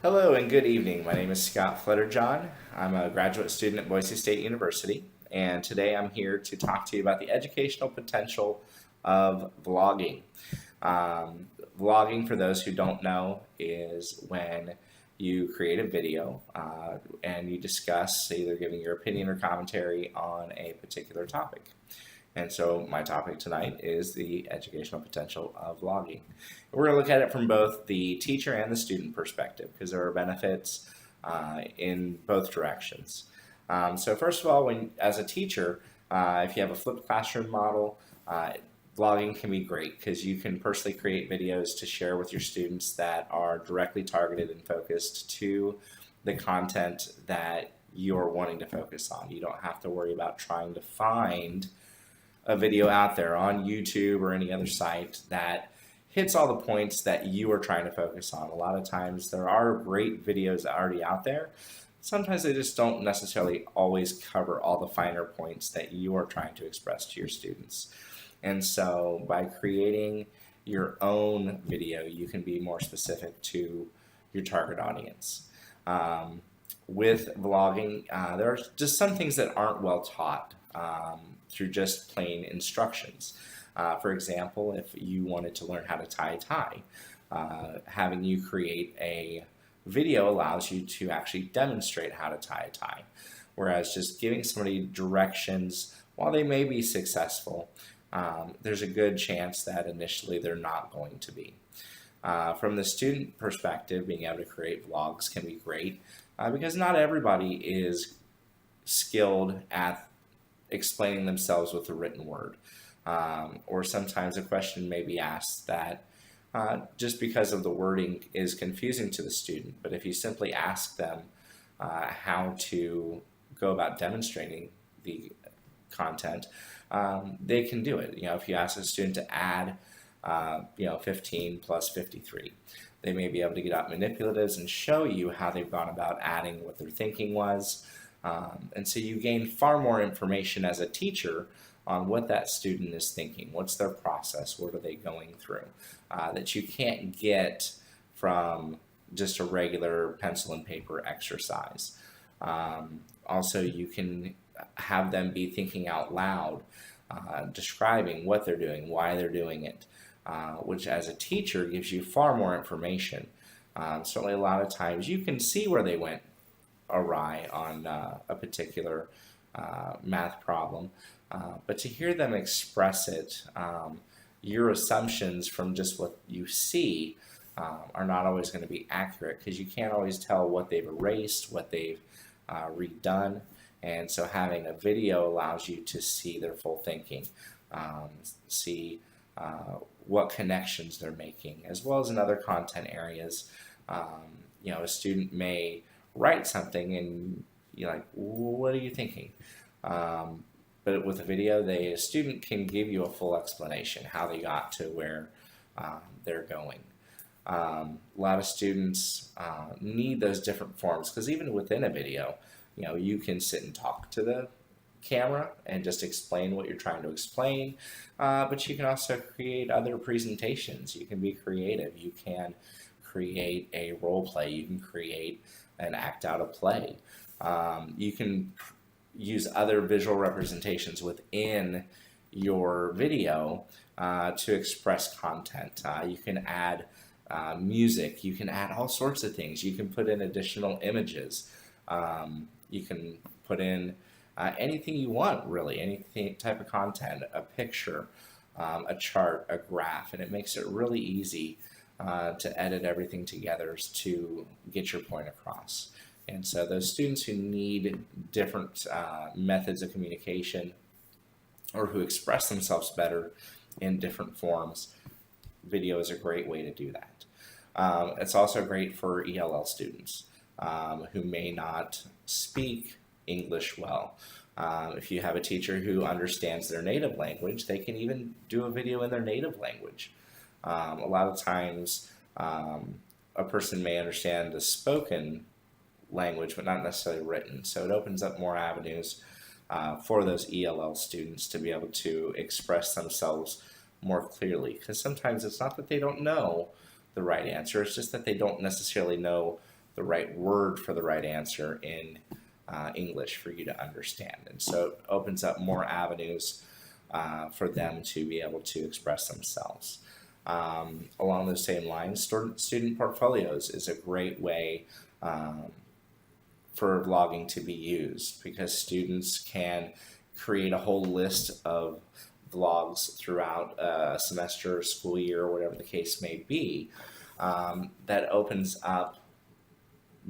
Hello and good evening. My name is Scott Flutterjohn. I'm a graduate student at Boise State University, and today I'm here to talk to you about the educational potential of vlogging. Um, Vlogging, for those who don't know, is when you create a video and you discuss either giving your opinion or commentary on a particular topic. And so my topic tonight is the educational potential of vlogging. We're going to look at it from both the teacher and the student perspective because there are benefits in both directions. So first of all, when as a teacher, if you have a flipped classroom model, vlogging can be great because you can personally create videos to share with your students that are directly targeted and focused to the content that you're wanting to focus on. You don't have to worry about trying to find a video out there on YouTube or any other site that hits all the points that you are trying to focus on. A lot of times there are great videos already out there. Sometimes they just don't necessarily always cover all the finer points that you are trying to express to your students. And so by creating your own video, you can be more specific to your target audience. With vlogging, there are just some things that aren't well taught through just plain instructions. For example, if you wanted to learn how to tie a tie, having you create a video allows you to actually demonstrate how to tie a tie. Whereas just giving somebody directions, while they may be successful, there's a good chance that initially they're not going to be. From the student perspective, being able to create vlogs can be great because not everybody is skilled at explaining themselves with a written word. Or sometimes a question may be asked that just because of the wording is confusing to the student. But if you simply ask them how to go about demonstrating the content, they can do it. If you ask a student to add 15 plus 53, they may be able to get out manipulatives and show you how they've gone about adding what their thinking was. And so you gain far more information as a teacher on what that student is thinking, what's their process, what are they going through, that you can't get from just a regular pencil and paper exercise. Also, you can have them be thinking out loud, describing what they're doing, why they're doing it, which as a teacher gives you far more information. Certainly a lot of times you can see where they went awry on a particular math problem, but to hear them express it, your assumptions from just what you see are not always going to be accurate because you can't always tell what they've erased, what they've redone, and so having a video allows you to see their full thinking, see what connections they're making, as well as in other content areas. A student may write something and you're like, what are you thinking? But with a video, a student can give you a full explanation how they got to where they're going. A lot of students need those different forms because even within a video, you can sit and talk to the camera and just explain what you're trying to explain, but you can also create other presentations. You can be creative. You can create a role play. You can create and act out a play. You can use other visual representations within your video to express content. You can add music. You can add all sorts of things. You can put in additional images. You can put in anything you want, really, any type of content, a picture, a chart, a graph, and it makes it really easy to edit everything together to get your point across. And so those students who need different methods of communication or who express themselves better in different forms, video is a great way to do that. It's also great for ELL students who may not speak English well. If you have a teacher who understands their native language, they can even do a video in their native language. A lot of times a person may understand the spoken language, but not necessarily written. So it opens up more avenues for those ELL students to be able to express themselves more clearly. Because sometimes it's not that they don't know the right answer, it's just that they don't necessarily know the right word for the right answer in English for you to understand. And so it opens up more avenues for them to be able to express themselves. Along those same lines, student portfolios is a great way for vlogging to be used, because students can create a whole list of vlogs throughout a semester, school year, or whatever the case may be, that opens up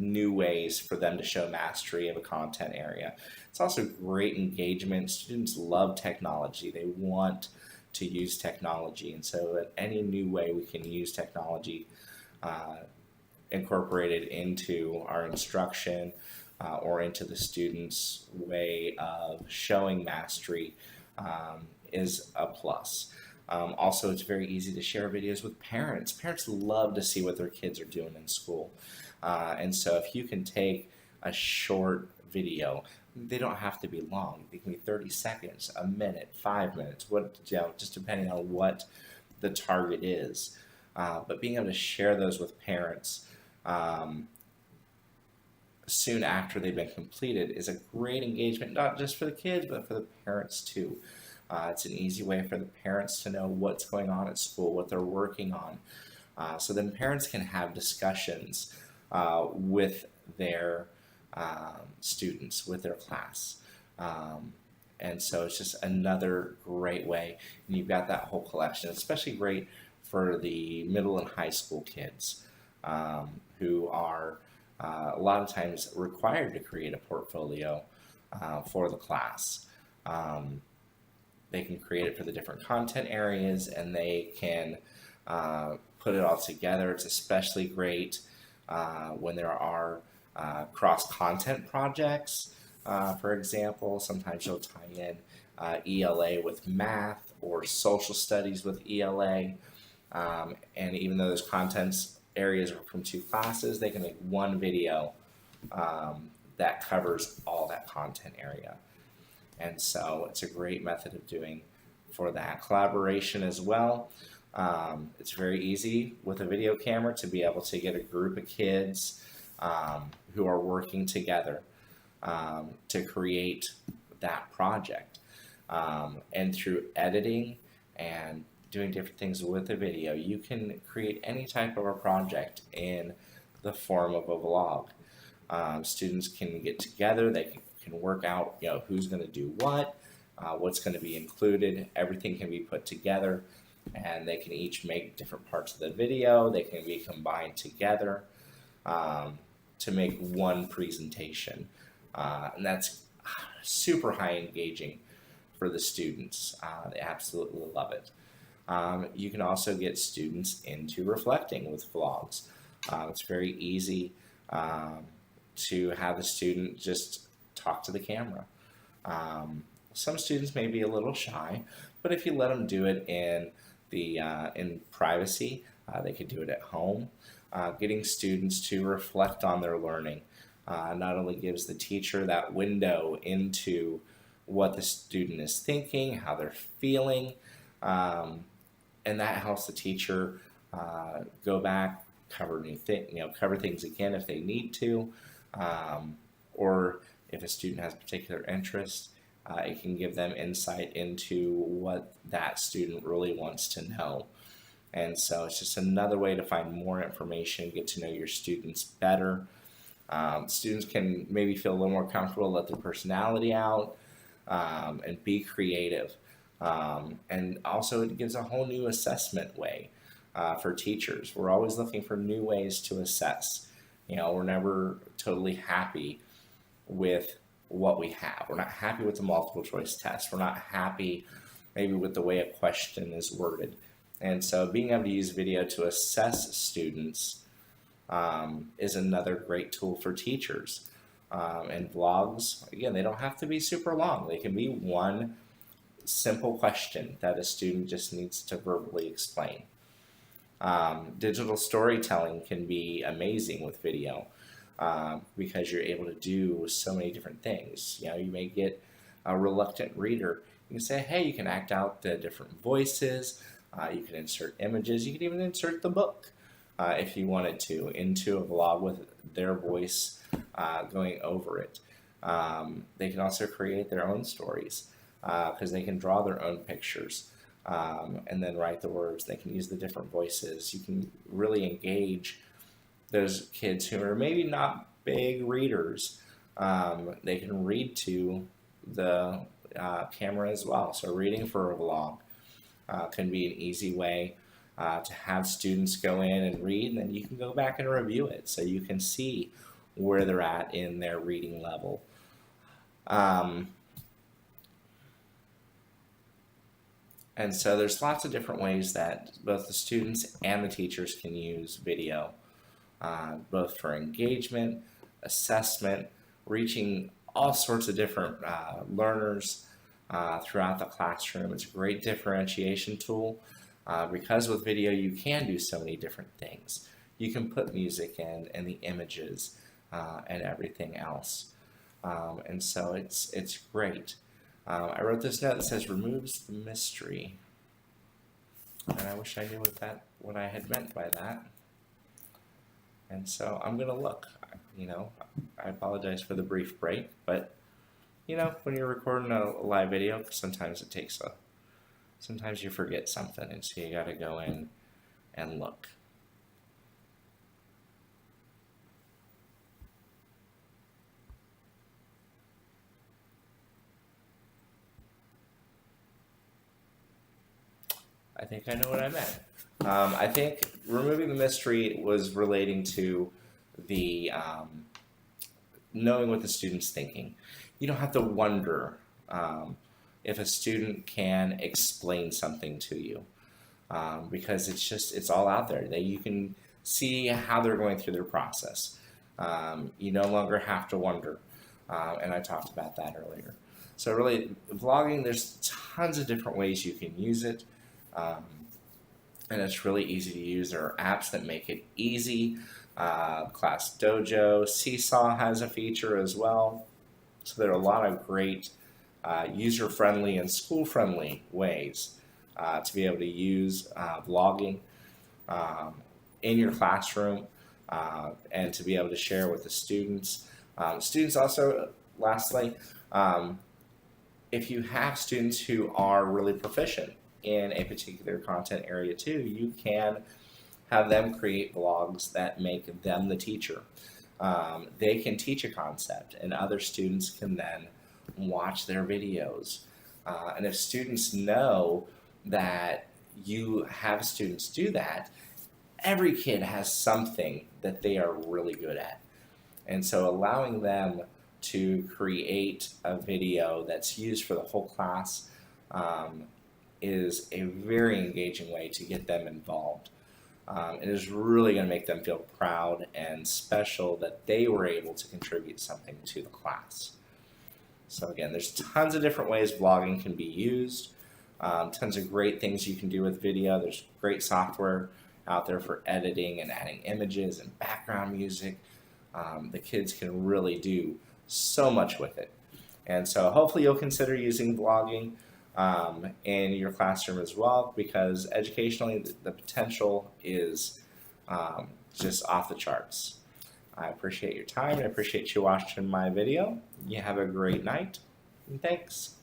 new ways for them to show mastery of a content area. It's also great engagement. Students love technology. They want to use technology, and so any new way we can use technology incorporated into our instruction or into the students' way of showing mastery is a plus. Also, it's very easy to share videos with parents. Parents love to see what their kids are doing in school. And so if you can take a short video, they don't have to be long. They can be 30 seconds, a minute, 5 minutes, just depending on what the target is. But being able to share those with parents soon after they've been completed is a great engagement, not just for the kids, but for the parents too. It's an easy way for the parents to know what's going on at school, what they're working on. So then parents can have discussions with their students, with their class. And so it's just another great way. And you've got that whole collection, especially great for the middle and high school kids who are a lot of times required to create a portfolio for the class. They can create it for the different content areas, and they can put it all together. It's especially great when there are cross-content projects. For example, sometimes you'll tie in ELA with math or social studies with ELA. And even though those contents areas are from two classes, they can make one video that covers all that content area. And so it's a great method of doing for that. Collaboration as well. It's very easy with a video camera to be able to get a group of kids who are working together to create that project. And through editing and doing different things with the video, you can create any type of a project in the form of a vlog. Students can get together, they can work out who's going to do what's going to be included. Everything can be put together, and they can each make different parts of the video. They can be combined together to make one presentation, and that's super high engaging for the students. They absolutely love it. You can also get students into reflecting with vlogs. It's very easy to have the student just talk to the camera. Some students may be a little shy, but if you let them do it in privacy, they could do it at home. Getting students to reflect on their learning not only gives the teacher that window into what the student is thinking, how they're feeling, and that helps the teacher go back, cover things again if they need to, or if a student has a particular interest, it can give them insight into what that student really wants to know. And so it's just another way to find more information, get to know your students better. Students can maybe feel a little more comfortable, let their personality out, and be creative. And also it gives a whole new assessment way for teachers. We're always looking for new ways to assess. We're never totally happy with what we have. We're not happy with the multiple choice test. We're not happy maybe with the way a question is worded. And so being able to use video to assess students is another great tool for teachers. And vlogs, again, they don't have to be super long. They can be one simple question that a student just needs to verbally explain. Digital storytelling can be amazing with video because you're able to do so many different things. You may get a reluctant reader. You can say, hey, you can act out the different voices. You can insert images. You can even insert the book if you wanted to into a vlog with their voice going over it. They can also create their own stories because they can draw their own pictures and then write the words. They can use the different voices. You can really engage those kids who are maybe not big readers. They can read to the camera as well. So reading for a vlog can be an easy way to have students go in and read, and then you can go back and review it so you can see where they're at in their reading level. And so there's lots of different ways that both the students and the teachers can use video, both for engagement, assessment, reaching all sorts of different learners throughout the classroom. It's a great differentiation tool because with video you can do so many different things. You can put music in and the images and everything else. And so it's great. I wrote this note that says removes the mystery, and I wish I knew what I had meant by that. And so I'm gonna look. I apologize for the brief break, but when you're recording a live video, sometimes it takes sometimes you forget something, and so you got to go in and look. I think I know what I meant. I think removing the mystery was relating to the knowing what the student's thinking. You don't have to wonder if a student can explain something to you because it's all out there. You can see how they're going through their process. You no longer have to wonder, and I talked about that earlier. So really, vlogging, there's tons of different ways you can use it. And it's really easy to use. There are apps that make it easy. Class Dojo, Seesaw has a feature as well. So there are a lot of great user-friendly and school-friendly ways to be able to use vlogging in your classroom and to be able to share with the students. Students also, lastly, if you have students who are really proficient in a particular content area too, you can have them create vlogs that make them the teacher. They can teach a concept and other students can then watch their videos. And if students know that you have students do that, every kid has something that they are really good at. And so allowing them to create a video that's used for the whole class is a very engaging way to get them involved. It is really going to make them feel proud and special that they were able to contribute something to the class. So again, there's tons of different ways vlogging can be used, tons of great things you can do with video. There's great software out there for editing and adding images and background music. The kids can really do so much with it. And so hopefully you'll consider using vlogging in your classroom as well, because educationally the potential is just off the charts. I appreciate your time and I appreciate you watching my video. You have a great night, and thanks.